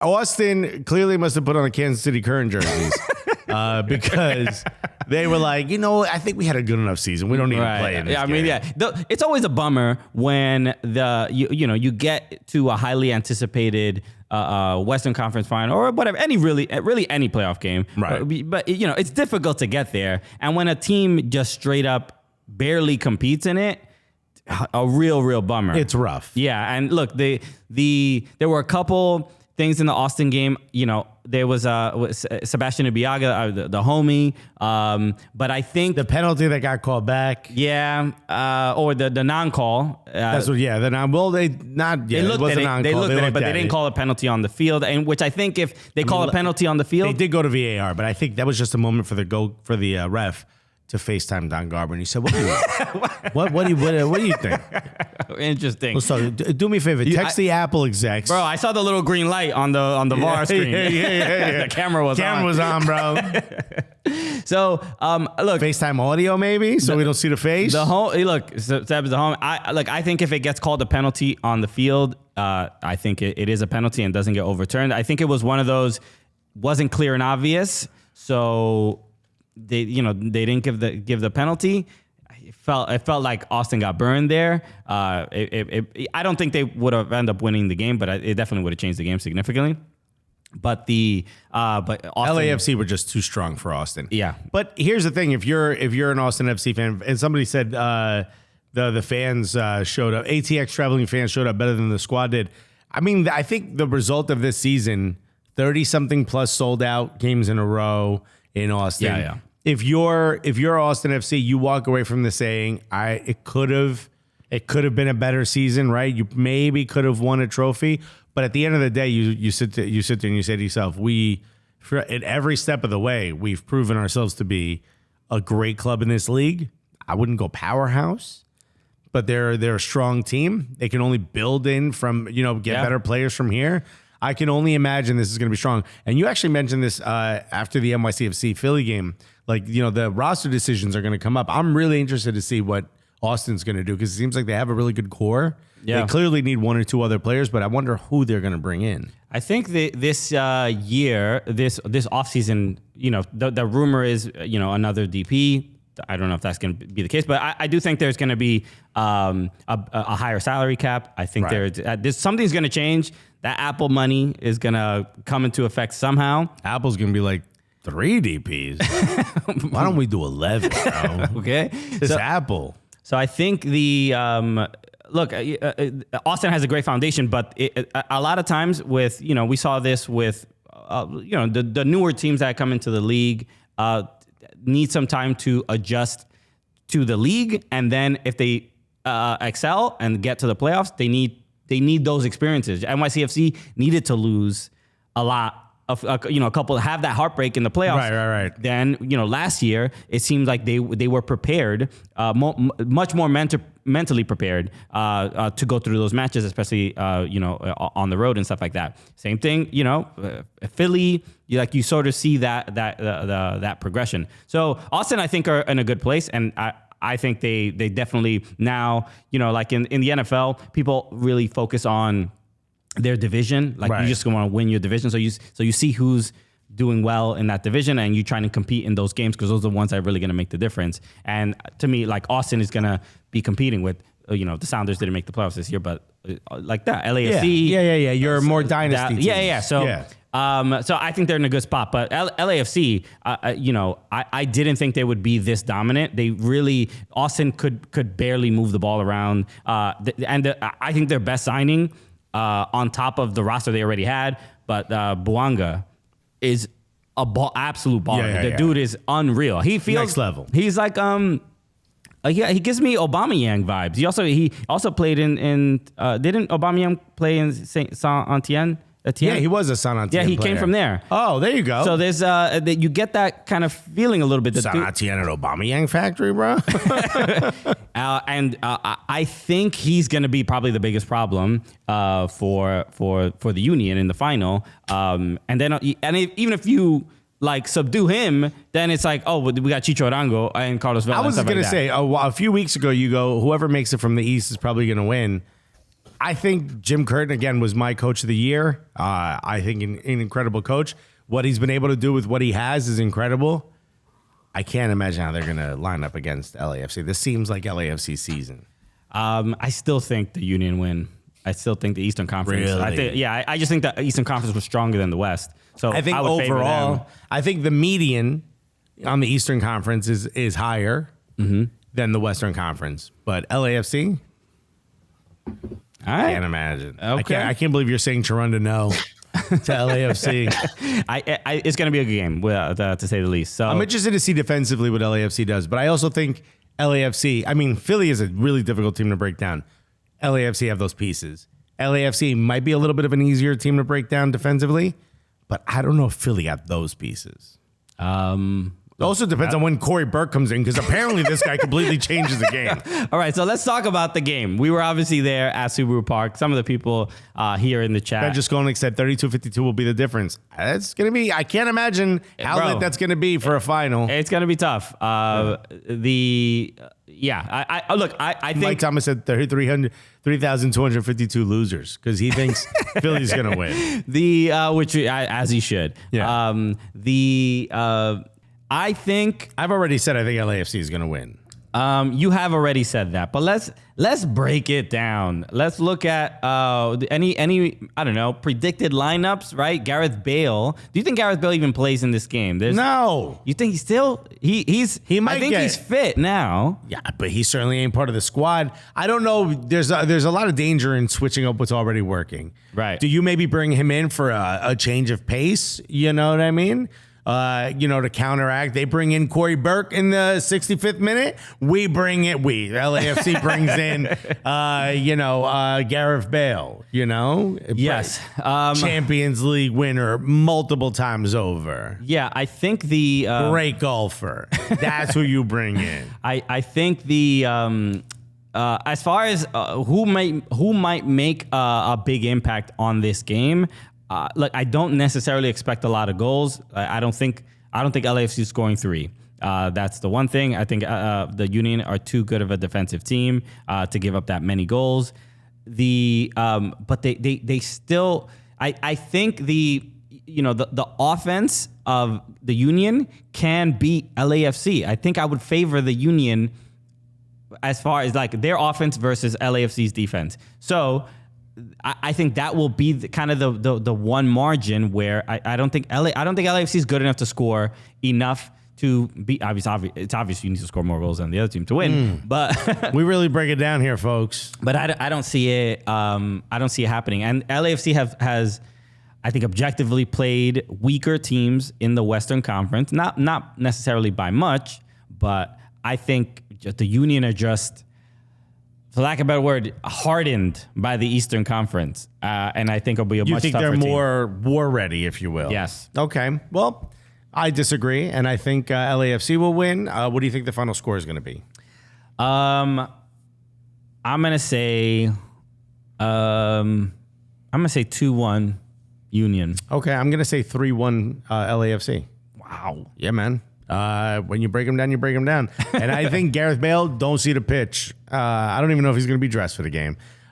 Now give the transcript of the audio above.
Austin clearly must have put on the Kansas City Current jerseys because they were like, I think we had a good enough season. We don't need to play in this game. It's always a bummer when you get to a highly anticipated Western Conference final or whatever, any playoff game. Right. But it's difficult to get there. And when a team just straight up barely competes in it, a real bummer. It's rough. Yeah. And look, there were a couple things in the Austin game. There was Sebastian Ibeaga, the homie. But I think the penalty that got called back. Yeah. Or the non-call. That's what. Yeah. The non. Well, they looked at it. They looked at it, but they didn't call a penalty on the field. And which I think if they call a penalty on the field, they did go to VAR. But I think that was just a moment for the ref to FaceTime Don Garber, and he said, "What do you think?" Interesting. Well, so do me a favor, text the Apple execs, bro. I saw the little green light on the VAR screen. Yeah. The camera was on, bro. So look, FaceTime audio maybe, so we don't see the face. Seb is the home. I think if it gets called a penalty on the field, I think it is a penalty and doesn't get overturned. I think it was one of those wasn't clear and obvious, so. They didn't give the penalty. It felt like Austin got burned there. I don't think they would have ended up winning the game, but it definitely would have changed the game significantly. But Austin, LAFC were just too strong for Austin. Yeah. But here's the thing: if you're an Austin FC fan, and somebody said the fans showed up, ATX traveling fans showed up better than the squad did. I mean, I think the result of this season, 30-something plus sold out games in a row in Austin. Yeah. If you're Austin FC, you walk away from this saying, it could have been a better season, right? You maybe could have won a trophy, but at the end of the day, you sit there and you say to yourself, at every step of the way, we've proven ourselves to be a great club in this league. I wouldn't go powerhouse, but they're a strong team. They can only build in from better players from here. I can only imagine this is going to be strong. And you actually mentioned this after the NYCFC Philly game. Like, the roster decisions are going to come up. I'm really interested to see what Austin's going to do because it seems like they have a really good core. Yeah. They clearly need one or two other players, but I wonder who they're going to bring in. I think this year, this offseason, the rumor is, another DP. I don't know if that's going to be the case, but I do think there's going to be a higher salary cap. I think there's something's going to change. That Apple money is going to come into effect somehow. Apple's going to be like 3 DPs. Why don't we do 11, bro? Okay. It's Apple. So I think Austin has a great foundation, but a lot of times with, we saw this with, the newer teams that come into the league need some time to adjust to the league. And then if they excel and get to the playoffs, they need those experiences. NYCFC needed to lose a lot of, a couple, have that heartbreak in the playoffs. Right. Then, last year, it seemed like they were prepared, much more mentally prepared to go through those matches, especially, on the road and stuff like that. Same thing, Philly, you sort of see that progression. So Austin, I think, are in a good place. And I think they definitely now, like in the NFL, people really focus on their division. Like you just want to win your division. So you see who's doing well in that division and you trying to compete in those games because those are the ones that are really going to make the difference. And to me, like Austin is going to be competing with, the Sounders didn't make the playoffs this year, but like that, LAFC. Yeah. You're more dynasty. So I think they're in a good spot. But LAFC, I didn't think they would be this dominant. Austin could barely move the ball around. I think their best signing on top of the roster they already had, but Bouanga is absolute baller. The dude is unreal. He feels next level. He's like he gives me Aubameyang vibes. He also played in didn't Aubameyang play in Saint-Étienne? Yeah, he was a Saint-Étienne Yeah, he player. came from there. Oh, there you go. So there's you get that kind of feeling a little bit. Saint-Étienne and Aubameyang factory, bro. I think he's going to be probably the biggest problem for the Union in the final. And even if you subdue him, then it's like, oh, we got Chicho Arango and Carlos Vela. I was going to say a few weeks ago, you go, whoever makes it from the East is probably going to win. I think Jim Curtin, again, was my coach of the year. I think an incredible coach. What he's been able to do with what he has is incredible. I can't imagine how they're going to line up against LAFC. This seems like LAFC season. I still think the Union win. I still think the Eastern Conference. Really? I just think the Eastern Conference was stronger than the West. So I think would favor them. overall, I think the median on the Eastern Conference is higher than the Western Conference. But LAFC, All right. can't imagine. Okay. I can't believe you're saying Chirunda no to LAFC. It's going to be a good game, to say the least. So I'm interested to see defensively what LAFC does, but I also think LAFC, I mean, Philly is a really difficult team to break down. LAFC have those pieces. LAFC might be a little bit of an easier team to break down defensively, but I don't know if Philly got those pieces. It also depends on when Corey Burke comes in, because apparently this guy completely changes the game. All right, so let's talk about the game. We were obviously there at Subaru Park. Some of the people here in the chat. Ben just going said 32-52 will be the difference. That's going to be, I can't imagine how lit that's going to be for a final. It's going to be tough. I think Mike Thomas said 3,252 losers because he thinks Philly's going to win. As he should. Yeah. I think I think LAFC is going to win. you have already said that, but let's break it down. Let's look at any I don't know, predicted lineups, right? Gareth Bale. Do you think Gareth Bale even plays in this game? No. You think he's still he might I think get, he's fit now. Yeah, but he certainly ain't part of the squad. I don't know. There's a lot of danger in switching up what's already working. Right. Do you maybe bring him in for a change of pace? You know what I mean? To counteract, they bring in Corey Burke in the 65th minute. LAFC brings in, Gareth Bale, Yes. Champions League winner multiple times over. Yeah, I think the great golfer. That's who you bring in. I think the as far as who might make a big impact on this game. I don't necessarily expect a lot of goals. I don't think LAFC is scoring 3. That's the one thing. I think the Union are too good of a defensive team to give up that many goals. But they still. I think the offense of the Union can beat LAFC. I think I would favor the Union as far as like their offense versus LAFC's defense. So. I think that will be the one margin where I don't think LAFC is good enough to score enough to be obvious. It's obvious you need to score more goals than the other team to win. But we really break it down here, folks. But I don't see it. I don't see it happening. And LAFC has I think objectively played weaker teams in the Western Conference. Not necessarily by much, but I think the Union are just, for lack of a better word, hardened by the Eastern Conference. And I think it'll be a much tougher team. You think they're more war ready, if you will? Yes. Okay. Well, I disagree, and I think LAFC will win. What do you think the final score is going to be? I'm going to say 2-1 Union. Okay, I'm going to say 3-1 LAFC. Wow. Yeah, man. When you break them down, you break them down. And I think Gareth Bale, don't see the pitch. I don't even know if he's going to be dressed for the game.